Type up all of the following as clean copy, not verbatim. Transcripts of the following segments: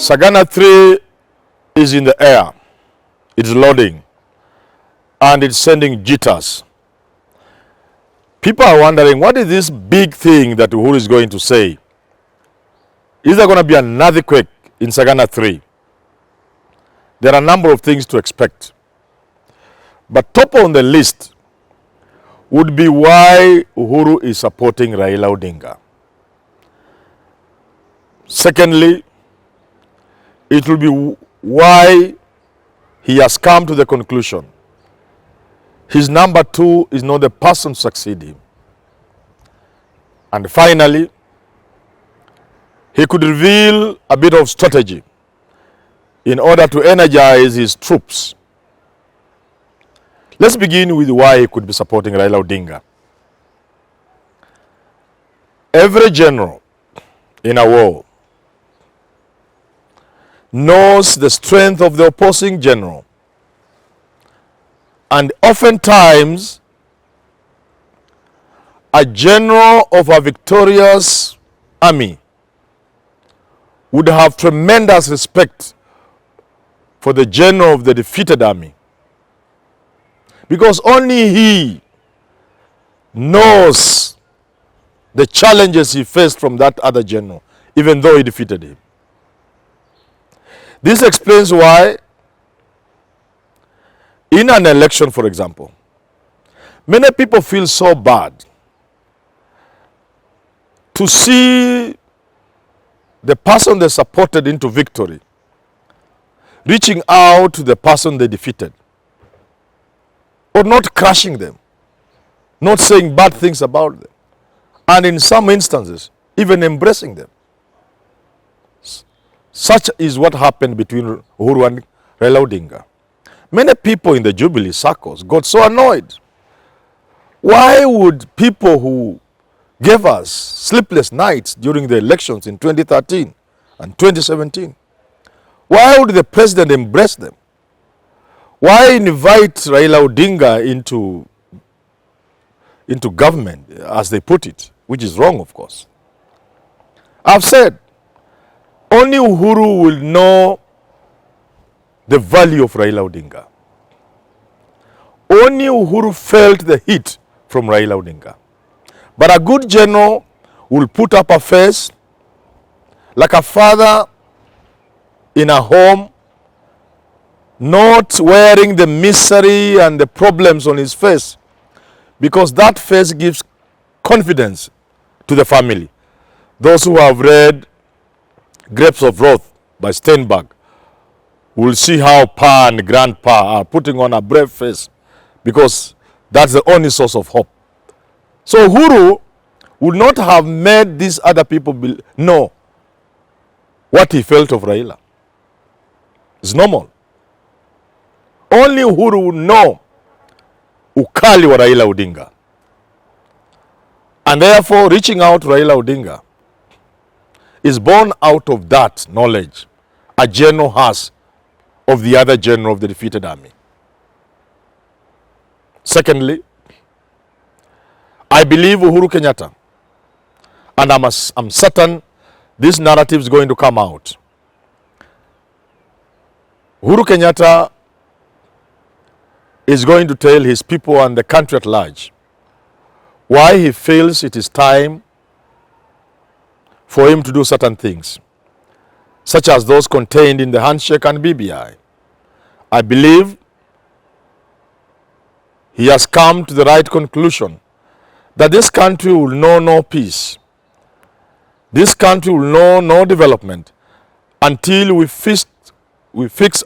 Sagana 3 is in the air. It's loading. And it's sending jitters. People are wondering, what is this big thing that Uhuru is going to say? Is there going to be another quake in Sagana 3? There are a number of things to expect. But top on the list would be why Uhuru is supporting Raila Odinga. Secondly, it will be why he has come to the conclusion his number 2 is not the person to succeed him. And finally, he could reveal a bit of strategy in order to energize his troops. Let's begin with why he could be supporting Raila Odinga. Every general in a war knows the strength of the opposing general. And oftentimes, a general of a victorious army would have tremendous respect for the general of the defeated army. Because only he knows the challenges he faced from that other general, even though he defeated him. This explains why, in an election, for example, many people feel so bad to see the person they supported into victory reaching out to the person they defeated, or not crushing them, not saying bad things about them, and in some instances, even embracing them. Such is what happened between Uhuru and Raila Odinga. Many people in the Jubilee circles got so annoyed. Why would people who gave us sleepless nights during the elections in 2013 and 2017, why would the president embrace them? Why invite Raila Odinga into government, as they put it, which is wrong, of course? I've said, only Uhuru will know the value of Raila Odinga. Only Uhuru felt the heat from Raila Odinga. But a good general will put up a face like a father in a home, not wearing the misery and the problems on his face, because that face gives confidence to the family. Those who have read Grapes of Wrath by Steinberg will see how Pa and Grandpa are putting on a brave face, because that's the only source of hope. So Uhuru would not have made these other people know what he felt of Raila. It's normal. Only Uhuru would know ukali wa Raila Odinga. And therefore, reaching out to Raila Odinga is born out of that knowledge a general has of the other general of the defeated army. Secondly, I believe Uhuru Kenyatta, and I'm certain this narrative is going to come out. Uhuru Kenyatta is going to tell his people and the country at large why he feels it is time for him to do certain things, such as those contained in the handshake and BBI. I believe he has come to the right conclusion that this country will know no peace. This country will know no development until we fix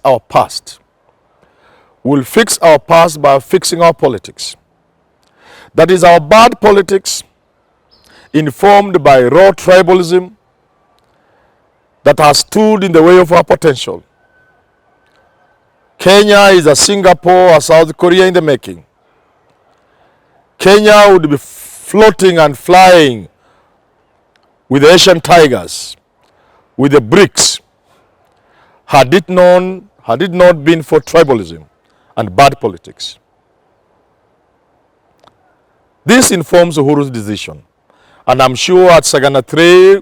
our past. We'll fix our past by fixing our politics. That is our bad politics, informed by raw tribalism that has stood in the way of our potential. Kenya is a Singapore or South Korea in the making. Kenya would be floating and flying with the Asian tigers, with the BRICS, had it not been for tribalism and bad politics. This informs Uhuru's decision. And I'm sure at Sagana 3,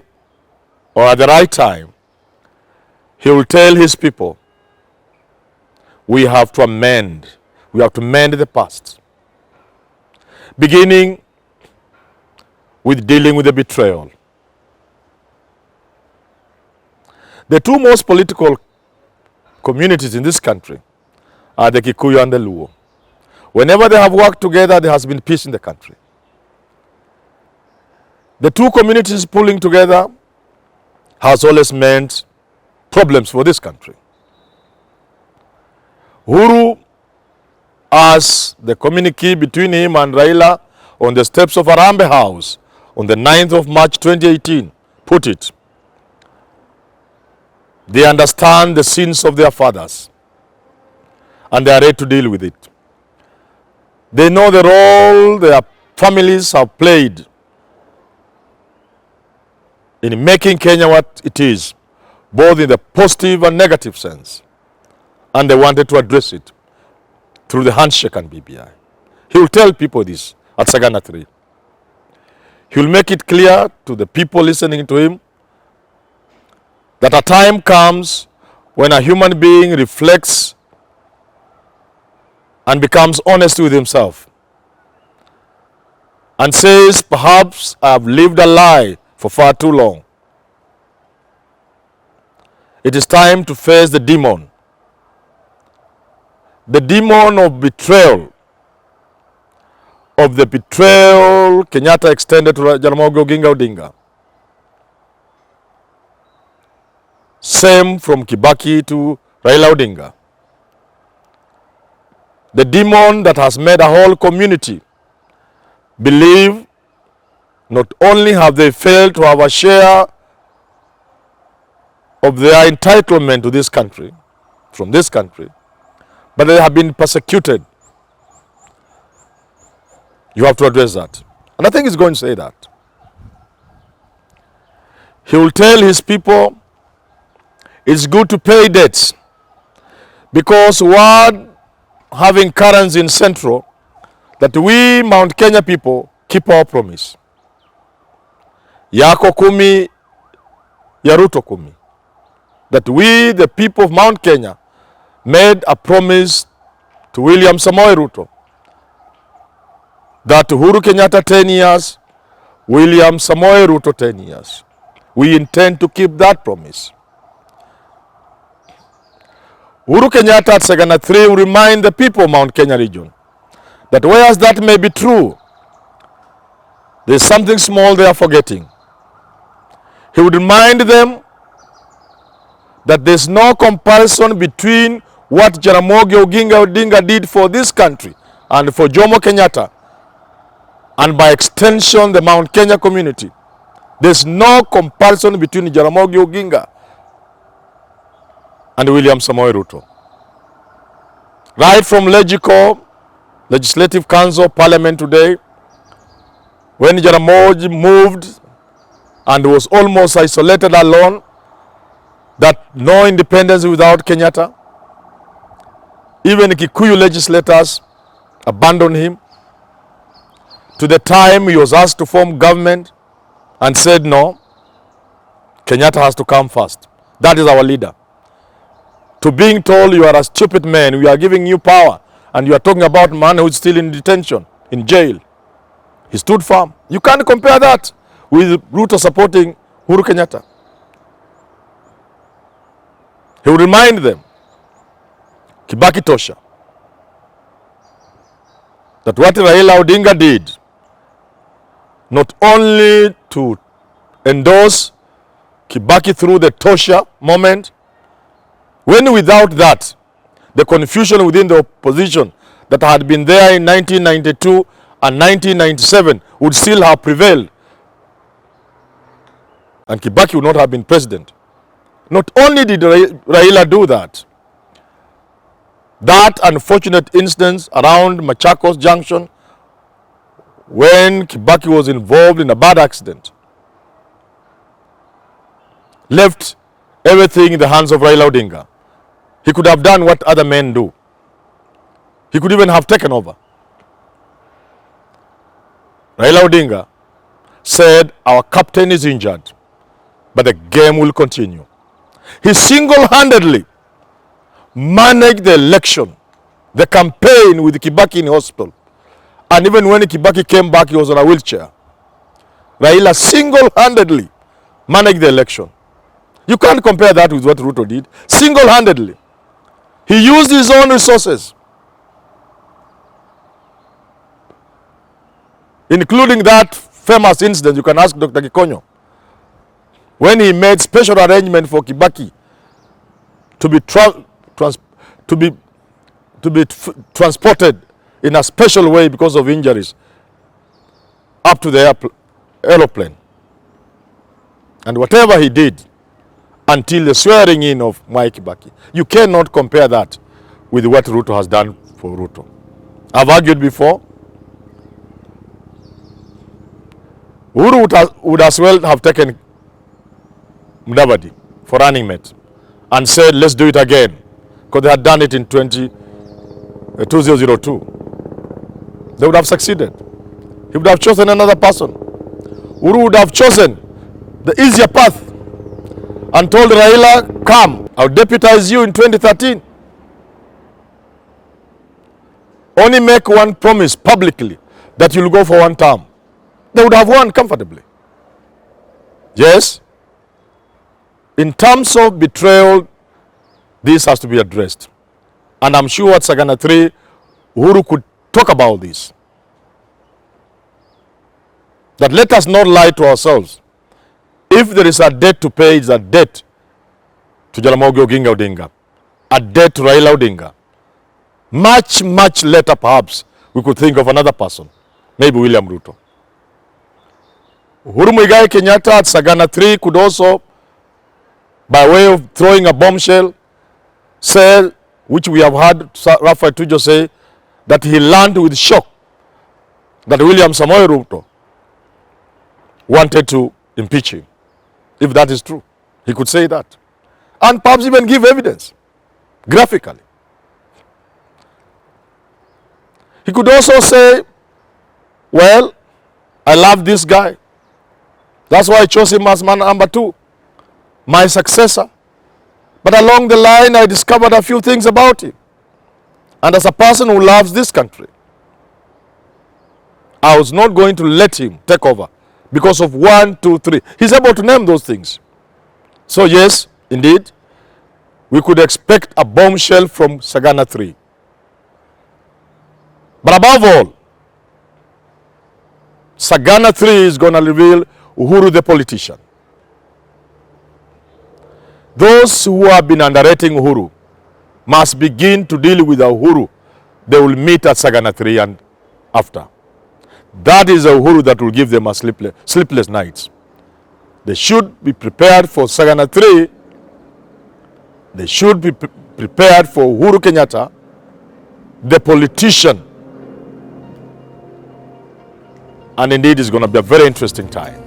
or at the right time, He will tell his people, we have to amend. We have to mend the past. Beginning with dealing with the betrayal. The two most political communities in this country are the Kikuyu and the Luo. Whenever they have worked together, there has been peace in the country. The two communities pulling together has always meant problems for this country. Uhuru, as the communique between him and Raila on the steps of Harambee House on the 9th of March 2018, put it, they understand the sins of their fathers and they are ready to deal with it. They know the role their families have played in making Kenya what it is, both in the positive and negative sense. And they wanted to address it through the handshake and BBI. He will tell people this at Sagana 3. He will make it clear to the people listening to him that a time comes when a human being reflects and becomes honest with himself and says, perhaps I have lived a lie for far too long. It is time to face the demon of betrayal, of the betrayal Kenyatta extended to Jaramogi Oginga Odinga. Same from Kibaki to Raila Odinga. The demon that has made a whole community believe not only have they failed to have a share of their entitlement to this country, from this country, but they have been persecuted. You have to address that. And I think he's going to say that. He will tell his people it's good to pay debts because word having currency in Central that we Mount Kenya people keep our promise. Yako kumi, ya Ruto kumi. That we, the people of Mount Kenya, made a promise to William Samoei Ruto that Uhuru Kenyatta 10 years, William Samoei Ruto 10 years. We intend to keep that promise. Uhuru Kenyatta at Sagana 3 will remind the people of Mount Kenya region that whereas that may be true, there is something small they are forgetting. He would remind them that there is no comparison between what Jaramogi Oginga Odinga did for this country and for Jomo Kenyatta, and by extension the Mount Kenya community. There is no comparison between Jaramogi Oginga and William Samoei Ruto. Right from Legislative Council, Parliament today, when Jaramogi moved and was almost isolated alone, that no independence without Kenyatta, even Kikuyu legislators abandoned him, to the time he was asked to form government and said no, Kenyatta has to come first. That is our leader. To being told you are a stupid man, we are giving you power, and you are talking about a man who is still in detention, in jail. He stood firm. You can't compare that with Ruto supporting Uhuru Kenyatta. He will remind them, Kibaki Tosha, that what Raila Odinga did, not only to endorse Kibaki through the Tosha moment, when without that, the confusion within the opposition that had been there in 1992 and 1997 would still have prevailed. And Kibaki would not have been president. Not only did Raila do that, that unfortunate instance around Machakos Junction when Kibaki was involved in a bad accident left everything in the hands of Raila Odinga. He could have done what other men do. He could even have taken over. Raila Odinga said, our captain is injured, but the game will continue. He single-handedly managed the election, the campaign with Kibaki in hospital. And even when Kibaki came back, he was on a wheelchair. Raila single-handedly managed the election. You can't compare that with what Ruto did. Single-handedly. He used his own resources, including that famous incident. You can ask Dr. Kikonyo, when he made special arrangement for Kibaki to be transported in a special way because of injuries up to the aeroplane. And whatever he did until the swearing in of Mike Kibaki, you cannot compare that with what Ruto has done for Ruto. I've argued before, Uhuru would as well have taken Mudavadi for running mate and said, let's do it again, because they had done it in 2002. They would have succeeded. He would have chosen another person. Uhuru would have chosen the easier path and told Raila, come, I'll deputize you in 2013. Only make one promise publicly that you'll go for one term. They would have won comfortably. Yes, in terms of betrayal, this has to be addressed. And I'm sure at Sagana 3, Uhuru could talk about this. That let us not lie to ourselves. If there is a debt to pay, it's a debt to Jaramogi Oginga Odinga, a debt to Raila Odinga. Much, much later perhaps, we could think of another person, maybe William Ruto. Uhuru Muigai Kenyatta at Sagana 3 could also, by way of throwing a bombshell, say, which we have heard Rafael Tujo say, that he learned with shock that William Samoei Ruto wanted to impeach him. If that is true, he could say that. And perhaps even give evidence, graphically. He could also say, well, I love this guy. That's why I chose him as man number 2, my successor. But along the line, I discovered a few things about him. And as a person who loves this country, I was not going to let him take over because of 1, 2, 3. He's able to name those things. So yes, indeed, we could expect a bombshell from Sagana 3. But above all, Sagana 3 is going to reveal Uhuru the politician. Those who have been underrating Uhuru must begin to deal with the Uhuru they will meet at Sagana 3 and after. That is a Uhuru that will give them a sleepless nights. They should be prepared for Sagana 3. They should be prepared for Uhuru Kenyatta, the politician. And indeed, it's going to be a very interesting time.